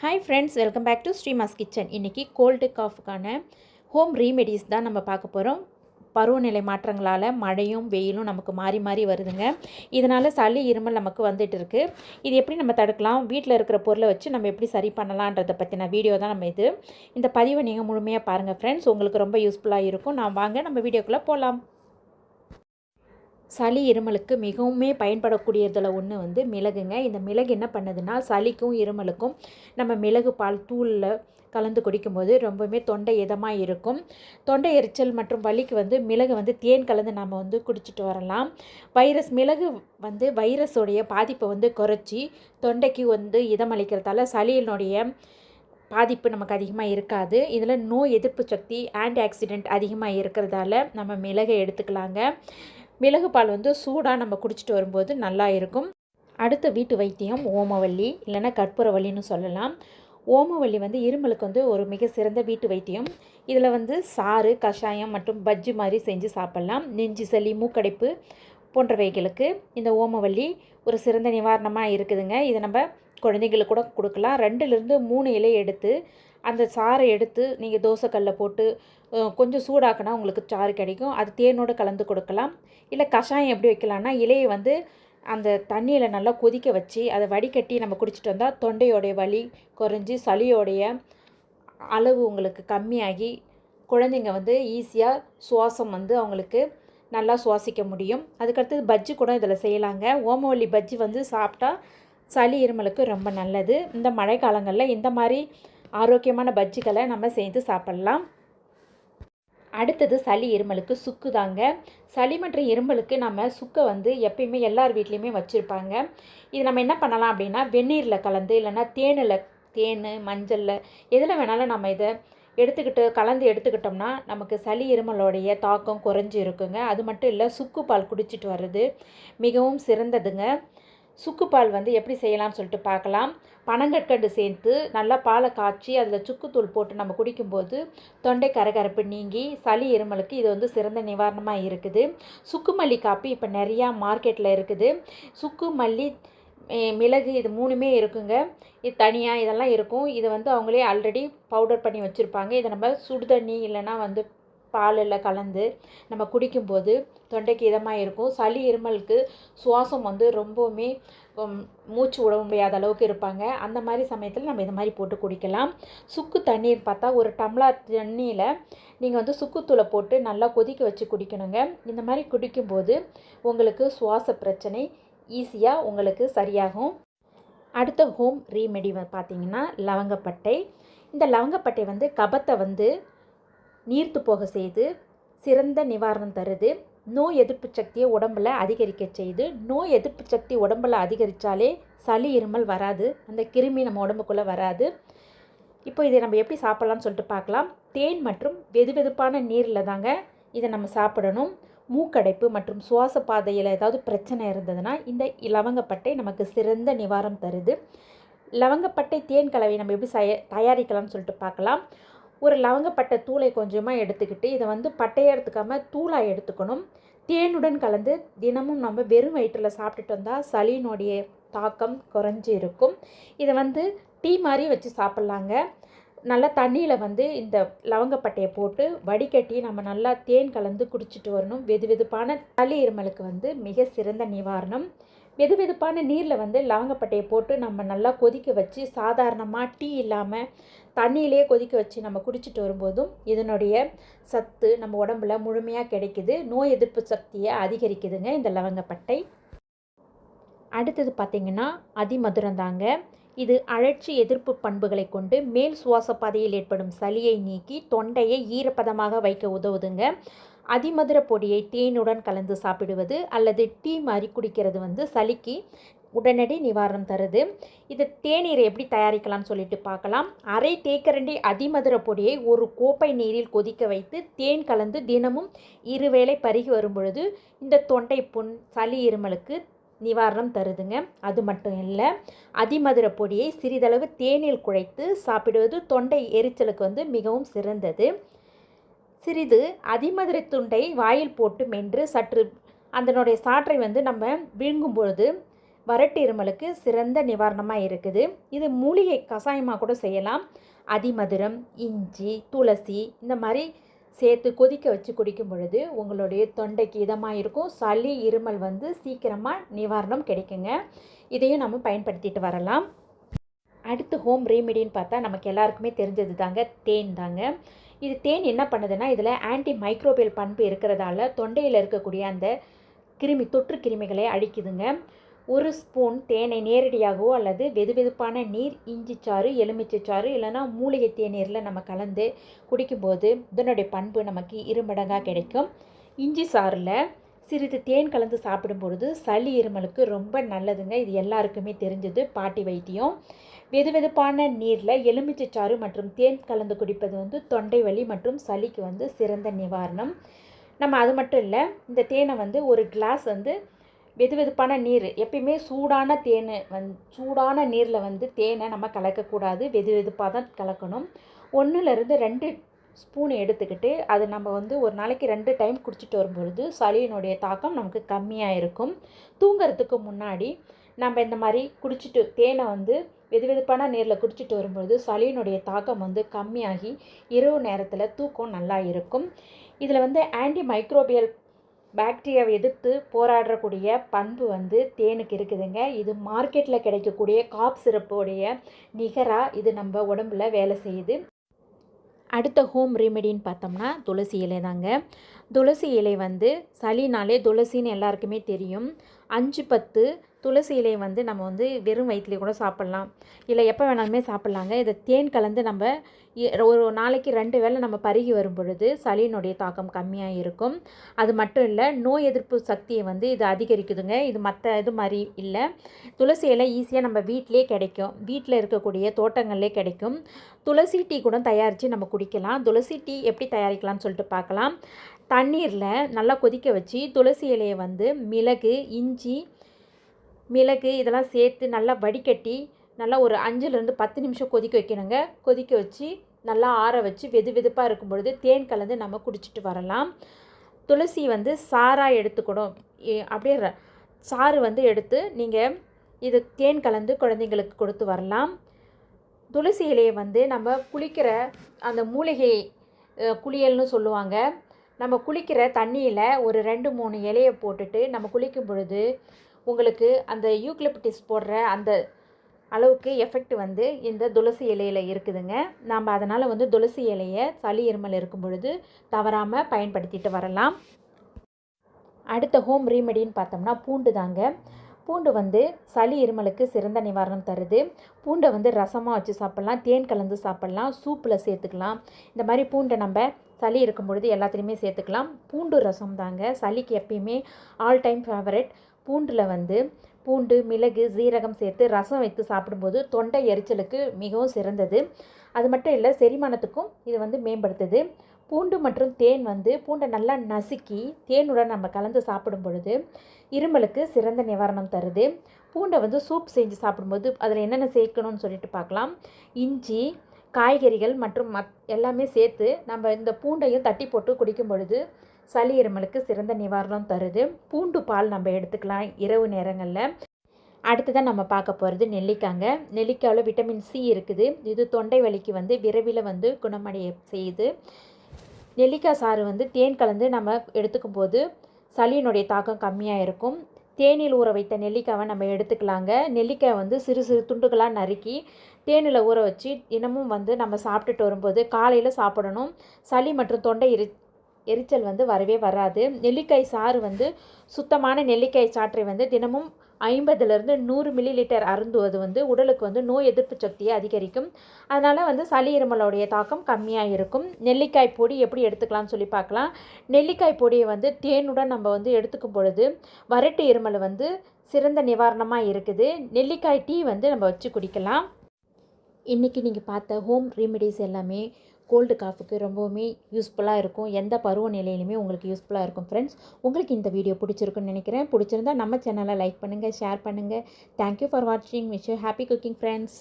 Hi friends, welcome back to Sreemas kitchen. இன்றைக்கி cold காஃப்க்கான home remedies தான் நம்ம பார்க்க போகிறோம். பருவநிலை மாற்றங்களால் மழையும் வெயிலும் நமக்கு மாறி மாறி வருதுங்க. இதனால் சளி இருமல் நமக்கு வந்துட்டு இருக்குது. இது எப்படி நம்ம தடுக்கலாம், வீட்டில் இருக்கிற பொருளை வச்சு நம்ம எப்படி சரி பண்ணலான்றதை பற்றின வீடியோ தான் நம்ம இந்த பதிவை நீங்கள் முழுமையாக பாருங்கள் ஃப்ரெண்ட்ஸ். உங்களுக்கு ரொம்ப யூஸ்ஃபுல்லாக இருக்கும். வாங்க நம்ம வீடியோக்குள்ளே போகலாம். சளி இருமலுக்கு மிகவுமே பயன்படக்கூடியதில் ஒன்று மிளகுங்க. இந்த மிளகு என்ன பண்ணுதுன்னா, சளிக்கும் இருமலுக்கும் நம்ம மிளகு பால் தூளில் கலந்து குடிக்கும்போது ரொம்பவுமே தொண்டை இதமாக இருக்கும். தொண்டை எரிச்சல் மற்றும் வலிக்கு மிளகு தேன் கலந்து நம்ம குடிச்சிட்டு வரலாம். மிளகு வைரஸோடைய பாதிப்பை குறைச்சி தொண்டைக்கு இதமளிக்கிறதால சளியினுடைய பாதிப்பு நமக்கு அதிகமாக இருக்காது. இதில் நோய் எதிர்ப்பு சக்தி, ஆன்டி ஆக்சிடென்ட் அதிகமாக இருக்கிறதால நம்ம மிளகை எடுத்துக்கலாங்க. மிளகு பால் சூடாக நம்ம குடிச்சிட்டு வரும்போது நல்லா இருக்கும். அடுத்த வீட்டு வைத்தியம் ஓமவல்லி, இல்லைன்னா கற்பூரவல்லின்னு சொல்லலாம். ஓமவல்லி இருமலுக்கு ஒரு மிக சிறந்த வீட்டு வைத்தியம். இதில் சாறு, கஷாயம் மற்றும் பஜ்ஜி மாதிரி செஞ்சு சாப்பிட்லாம். நெஞ்சு சளி, மூக்கடைப்பு போன்றவைகளுக்கு இந்த ஓமவல்லி ஒரு சிறந்த நிவாரணமாக இருக்குதுங்க. இதை நம்ம குழந்தைங்களுக்கு கூட கொடுக்கலாம். 2லிருந்து 3 இலை எடுத்து அந்த சாறை எடுத்து நீங்கள் தோசைக்கல்லில் போட்டு கொஞ்சம் சூடாக்கினா உங்களுக்கு சாறு கிடைக்கும். அது தேனோடு கலந்து கொடுக்கலாம். இல்லை கஷாயம் எப்படி வைக்கலான்னா, இலையை அந்த தண்ணியில் நல்லா கொதிக்க வச்சு அதை வடிகட்டி நம்ம குடிச்சிட்டு வந்தால் தொண்டையோடைய வலி குறைஞ்சி சளியோடைய அளவு உங்களுக்கு கம்மியாகி குழந்தைங்க ஈஸியாக சுவாசம் அவங்களுக்கு நல்லா சுவாசிக்க முடியும். அதுக்கடுத்தது பஜ்ஜி கூட இதில் செய்யலாங்க. ஓமவல்லி பஜ்ஜி சாப்பிட்டா சளி இருமலுக்கு ரொம்ப நல்லது. இந்த மழை காலங்களில் இந்த மாதிரி ஆரோக்கியமான பஜ்ஜிகளை நம்ம செய்து சாப்பிட்லாம். அடுத்தது சளி இருமலுக்கு சுக்கு தாங்க. சளி மற்றும் இருமலுக்கு நம்ம சுக்கை எப்பயுமே எல்லார் வீட்லேயுமே வச்சுருப்பாங்க. இது நம்ம என்ன பண்ணலாம் அப்படின்னா, வெந்நீரில் கலந்து இல்லைன்னா தேன், மஞ்சளில் எதில் வேணாலும் நம்ம இதை கலந்து எடுத்துக்கிட்டோம்னா நமக்கு சளி இருமலோடைய தாக்கம் குறைஞ்சி இருக்குங்க. அது மட்டும் இல்லை, சுக்கு பால் குடிச்சிட்டு வர்றது மிகவும் சிறந்ததுங்க. சுக்குப்பால் எப்படி செய்யலாம்னு சொல்லிட்டு பார்க்கலாம். பனங்கற்கண்டு சேர்த்து நல்லா பாலை காய்ச்சி அதில் சுக்குத்தூள் போட்டு நம்ம குடிக்கும்போது தொண்டை கரகரப்பு நீங்கி சளி இருமலுக்கு இது சிறந்த நிவாரணமாக இருக்குது. சுக்கு மல்லி காப்பி இப்போ நிறையா மார்க்கெட்டில் இருக்குது. சுக்கு மல்லி, மிளகு இது 3மே இருக்குங்க. இது தனியாக இதெல்லாம் இருக்கும். இதை அவங்களே ஆல்ரெடி பவுடர் பண்ணி வச்சுருப்பாங்க. இதை நம்ம சுடுதண்ணி இல்லைன்னா பாலில் கலந்து நம்ம குடிக்கும்போது தொண்டைக்கு இதமாக இருக்கும். சளி இருமலுக்கு சுவாசம் ரொம்பவுமே மூச்சு விட முடியாத அளவுக்கு இருப்பாங்க. அந்த மாதிரி சமயத்தில் நம்ம இது மாதிரி போட்டு குடிக்கலாம். சுக்கு தண்ணீர் பார்த்தா ஒரு டம்ளர் தண்ணியில் நீங்கள் சுக்குத்தூளை போட்டு நல்லா கொதிக்க வச்சு குடிக்கணுங்க. இந்த மாதிரி குடிக்கும்போது உங்களுக்கு சுவாச பிரச்சனை ஈஸியாக உங்களுக்கு சரியாகும். அடுத்த ஹோம் ரீமெடி பார்த்திங்கன்னா லவங்கப்பட்டை. இந்த லவங்கப்பட்டை கபத்தை நீர்த்து போக செய்து சிறந்த நிவாரணம் தருது. நோய் எதிர்ப்பு சக்தியை உடம்பில் அதிகரிக்க செய்து. நோய் எதிர்ப்பு சக்தி உடம்பில் அதிகரித்தாலே சளி இருமல் வராது, அந்த கிருமி நம்ம உடம்புக்குள்ளே வராது. இப்போ இதை நம்ம எப்படி சாப்பிட்லான்னு சொல்லிட்டு பார்க்கலாம். தேன் மற்றும் வெதுவெதுப்பான நீரில் தாங்க இதை நம்ம சாப்பிடணும். மூக்கடைப்பு மற்றும் சுவாச பாதையில் ஏதாவது பிரச்சனை இருந்ததுன்னா இந்த லவங்கப்பட்டை நமக்கு சிறந்த நிவாரணம் தருது. லவங்கப்பட்டை தேன் கலவை நம்ம எப்படி தயாரிக்கலாம்னு சொல்லிட்டு பார்க்கலாம். ஒரு லவங்கப்பட்டை தூளை கொஞ்சமாக எடுத்துக்கிட்டு இதை பட்டையாக எடுத்துக்காமல் தூளாக எடுத்துக்கணும். தேனுடன் கலந்து தினமும் நம்ம வெறும் வயிற்றில் சாப்பிட்டுட்டு வந்தால் சளியினுடைய தாக்கம் குறைஞ்சி இருக்கும். இதை டீ மாதிரி வச்சு சாப்பிட்லாங்க. நல்லா தண்ணியில் இந்த லவங்கப்பட்டையை போட்டு வடிகட்டி நம்ம நல்லா தேன் கலந்து குடிச்சிட்டு வரணும். வெதுவெதுப்பான சளி இருமலுக்கு மிக சிறந்த நிவாரணம். வெதுவெதுப்பான நீரில் லவங்கப்பட்டையை போட்டு நம்ம நல்லா கொதிக்க வச்சு சாதாரணமாக டீ இல்லாமல் தண்ணியிலே கொதிக்க வச்சு நம்ம குடிச்சிட்டு வரும்போதும் இதனுடைய சத்து நம்ம உடம்புல முழுமையாக கிடைக்குது. நோய் எதிர்ப்பு சக்தியை அதிகரிக்குதுங்க இந்த லவங்கப்பட்டை. அடுத்தது பார்த்திங்கன்னா அதிமதுரம் தாங்க. இது அழற்சி எதிர்ப்பு பண்புகளை கொண்டு மேல் சுவாச பாதையில் ஏற்படும் சளியை நீக்கி தொண்டையை ஈரப்பதமாக வைக்க உதவுதுங்க. அதிமதுர பொடியை தேனுடன் கலந்து சாப்பிடுவது அல்லது டீ மாதிரி குடிக்கிறது சளிக்கு உடனடி நிவாரணம் தருது. இது தேநீரை எப்படி தயாரிக்கலாம்னு சொல்லிட்டு பார்க்கலாம். அரை தேக்கரண்டி அதிமதுர பொடியை ஒரு கோப்பை நீரில் கொதிக்க வைத்து தேன் கலந்து தினமும் 2 வேளை பருகி வரும் பொழுது இந்த தொண்டை புண், சளி இருமலுக்கு நிவாரணம் தருதுங்க. அது மட்டும் இல்லை, அதிமதுர பொடியை சிறிதளவு தேனில் குழைத்து சாப்பிடுவது தொண்டை எரிச்சலுக்கு மிகவும் சிறந்தது. சிறிது அதிமதுர துண்டை வாயில் போட்டு மென்று சற்று அதனுடைய சாற்றை நம்ம விழுங்கும் பொழுது வறட்டு இருமலுக்கு சிறந்த நிவாரணமாக இருக்குது. இது மூலிகை கஷாயமாக கூட செய்யலாம். அதிமதுரம், இஞ்சி, துளசி இந்த மாதிரி சேர்த்து கொதிக்க வச்சு குடிக்கும் பொழுது உங்களுடைய தொண்டைக்கு இதமாக இருக்கும். சளி இருமல் வந்து சீக்கிரமாக நிவாரணம் கிடைக்குங்க. இதையும் நம்ம பயன்படுத்திட்டு வரலாம். அடுத்து ஹோம் ரெமிடின்னு பார்த்தா நமக்கு எல்லாருக்குமே தெரிஞ்சது தாங்க தேன் தாங்க. இது தேன் என்ன பண்ணுதுன்னா, இதில் ஆன்டி மைக்ரோபியல் பண்பு இருக்கிறதால தொண்டையில் இருக்கக்கூடிய அந்த தொற்று கிருமிகளை அழிக்குதுங்க. 1 ஸ்பூன் தேனை நேரடியாகவோ அல்லது வெதுவெதுப்பான நீர், இஞ்சிச்சாறு, எலுமிச்சைச்சாறு இல்லைனா மூலிகை தேநீரில் நம்ம கலந்து குடிக்கும்போது இதனுடைய பண்பு நமக்கு 2 மடங்காக கிடைக்கும். இஞ்சி சாறில் சிறிது தேன் கலந்து சாப்பிடும் பொழுது சளி இருமலுக்கு ரொம்ப நல்லதுங்க. இது எல்லாருக்குமே தெரிஞ்சது, பாட்டி வைத்தியம். வெதுவெதுப்பான நீரில் எலுமிச்சைச்சாறு மற்றும் தேன் கலந்து குடிப்பது வந்து தொண்டை வலி மற்றும் சளிக்கு வந்து சிறந்த நிவாரணம். நம்ம அது மட்டும் இல்லை, இந்த தேனை வந்து ஒரு கிளாஸ் வந்து வெதுவெதுப்பான நீர், எப்பயுமே சூடான நீரில் வந்து தேனை நம்ம கலக்கக்கூடாது, வெதுவெதுப்பாக தான் கலக்கணும். 1லேருந்து 2 ஸ்பூன் எடுத்துக்கிட்டு அது நம்ம வந்து ஒரு நாளைக்கு 2 டைம் குடிச்சிட்டு வரும்பொழுது சளியினுடைய தாக்கம் நமக்கு கம்மியாக இருக்கும். தூங்கிறதுக்கு முன்னாடி நம்ம இந்த மாதிரி குடிச்சிட்டு தேனை வந்து வெதுவெதுப்பான நீரில் குடிச்சிட்டு வரும்பொழுது சளியினுடைய தாக்கம் வந்து கம்மியாகி இரவு நேரத்தில் தூக்கம் நல்லா இருக்கும். இதில் வந்து ஆன்டி மைக்ரோபியல் பாக்டீரியாவை எதிர்த்து போராடக்கூடிய பண்பு வந்து தேனுக்கு இருக்குதுங்க. இது மார்க்கெட்டில் கிடைக்கக்கூடிய காப் சிரப்புடைய நிகராக இது நம்ம உடம்புல வேலை செய்யுது. அடுத்த ஹோம் ரெமிடின்னு பார்த்தோம்னா துளசி இலை தாங்க. துளசி இலை வந்து சளினாலே துளசின்னு எல்லாருக்குமே தெரியும். 5-10 துளசி இலை வந்து நம்ம வந்து வெறும் வயிற்றுலேயே கூட சாப்பிட்லாம், இல்லை எப்போ வேணாலுமே சாப்பிட்லாங்க. இதை தேன் கலந்து நம்ம ஒரு நாளைக்கு 2 வேளை நம்ம பருகி வரும் பொழுது சளியினுடைய தாக்கம் கம்மியாக இருக்கும். அது மட்டும் இல்லை, நோய் எதிர்ப்பு சக்தியை வந்து இது அதிகரிக்குதுங்க. இது மற்ற இது மாதிரி இல்லை. துளசி இலை ஈஸியாக நம்ம வீட்டிலே கிடைக்கும், வீட்டில் இருக்கக்கூடிய தோட்டங்கள்லே கிடைக்கும். துளசி டீ கூட தயாரித்து நம்ம குடிக்கலாம். துளசி டீ எப்படி தயாரிக்கலாம்னு சொல்லிட்டு பார்க்கலாம். தண்ணீரில் நல்லா கொதிக்க வச்சு துளசி இலையை வந்து மிளகு இதெல்லாம் சேர்த்து நல்லா வடிகட்டி நல்லா ஒரு 5லேருந்து 10 நிமிஷம் கொதிக்க வைக்கணுங்க. கொதிக்க வச்சு நல்லா ஆற வச்சு வெதுவெதுப்பாக இருக்கும் பொழுது தேன் கலந்து நம்ம குடிச்சிட்டு வரலாம். துளசி வந்து சாராக எடுத்துக்கணும், அப்படியே சாறு வந்து எடுத்து நீங்கள் இது தேன் கலந்து குழந்தைங்களுக்கு கொடுத்து வரலாம். துளசி இலையை வந்து நம்ம குளிக்கிற அந்த மூலிகை குளியல்னு சொல்லுவாங்க. நம்ம குளிக்கிற தண்ணியில் ஒரு 2-3 இலையை போட்டுட்டு நம்ம குளிக்கும் பொழுது உங்களுக்கு அந்த யூக்லிப்டிஸ் போடுற அந்த அளவுக்கு எஃபெக்ட் வந்து இந்த துளசி இலையில் இருக்குதுங்க. நம்ம அதனால் வந்து துளசி இலையை சளி இருமல் இருக்கும் பொழுது தவறாமல் பயன்படுத்திட்டு வரலாம். அடுத்த ஹோம் ரெமிடின்னு பார்த்தோம்னா பூண்டு தாங்க. பூண்டு வந்து சளி இருமலுக்கு சிறந்த நிவாரணம் தருது. பூண்டை வந்து ரசமாக வச்சு சாப்பிட்லாம், தேன் கலந்து சாப்பிட்லாம், சூப்பில் சேர்த்துக்கலாம். இந்த மாதிரி பூண்டை நம்ம சளி இருக்கும் பொழுது எல்லாத்துலேயுமே சேர்த்துக்கலாம். பூண்டு ரசம் தாங்க சளிக்கு எப்பயுமே ஆல் டைம் ஃபேவரட். பூண்டில் வந்து பூண்டு, மிளகு, சீரகம் சேர்த்து ரசம் வைத்து சாப்பிடும்போது தொண்டை எரிச்சலுக்கு மிகவும் சிறந்தது. அது மட்டும் இல்லை, செரிமானத்துக்கும் இது வந்து மேம்படுத்துது. பூண்டு மற்றும் தேன் வந்து பூண்டை நல்லா நசுக்கி தேனுடன் நம்ம கலந்து சாப்பிடும் பொழுது இருமலுக்கு சிறந்த நிவாரணம் தருது. பூண்டை வந்து சூப் செஞ்சு சாப்பிடும்போது அதில் என்னென்ன சேர்க்கணும்னு சொல்லிட்டு பார்க்கலாம். இஞ்சி, காய்கறிகள் மற்றும் எல்லாமே சேர்த்து நம்ம இந்த பூண்டையும் தட்டி போட்டு குடிக்கும் பொழுது சளி இருமலுக்கு சிறந்த நிவாரணம் தருது. பூண்டு பால் நம்ம எடுத்துக்கலாம் இரவு நேரங்களில். அடுத்ததான் நம்ம பார்க்க போகிறது நெல்லிக்காங்க. நெல்லிக்காயில் விட்டமின் சி இருக்குது. இது தொண்டை வலிக்கு வந்து விரைவில் வந்து குணமடைய செய்யுது. நெல்லிக்காய் சாறு வந்து தேன் கலந்து நம்ம எடுத்துக்கும் போது சளியினுடைய தாக்கம் கம்மியாக இருக்கும். தேனில் ஊற வைத்த நெல்லிக்காவை நம்ம எடுத்துக்கலாங்க. நெல்லிக்காய் வந்து சிறு சிறு துண்டுகளாக நறுக்கி தேனில் ஊற வச்சு தினமும் வந்து நம்ம சாப்பிட்டுட்டு வரும்போது காலையில் சாப்பிடணும். சளி மற்றும் தொண்டை எரிச்சல் வந்து வரவே வராது. நெல்லிக்காய் சாறு வந்து சுத்தமான நெல்லிக்காய் சாற்றை வந்து தினமும் 50லேருந்து 100 மில்லிலிட்டர் அருந்துவது வந்து உடலுக்கு வந்து நோய் எதிர்ப்பு சக்தியை அதிகரிக்கும். அதனால் வந்து சளி இருமலுடைய தாக்கம் கம்மியாக இருக்கும். நெல்லிக்காய் பொடி எப்படி எடுத்துக்கலாம்னு சொல்லி பார்க்கலாம். நெல்லிக்காய் பொடியை வந்து தேனுடன் நம்ம வந்து எடுத்துக்கும் பொழுது வறட்டு இருமல் வந்து சிறந்த நிவாரணமாக இருக்குது. நெல்லிக்காய் டீ வந்து நம்ம வச்சு குடிக்கலாம். இன்றைக்கி நீங்கள் பார்த்த ஹோம் ரெமிடிஸ் எல்லாமே கோல்டு காஃபுக்கு ரொம்பவுமே யூஸ்ஃபுல்லாக இருக்கும். எந்த பருவ நிலையிலுமே உங்களுக்கு யூஸ்ஃபுல்லாக இருக்கும் ஃப்ரெண்ட்ஸ். உங்களுக்கு இந்த வீடியோ பிடிச்சிருக்குன்னு நினைக்கிறேன். பிடிச்சிருந்தா நம்ம சேனலை லைக் பண்ணுங்கள், ஷேர் பண்ணுங்கள். தேங்க்யூ ஃபார் வாட்சிங். Wish you happy cooking friends.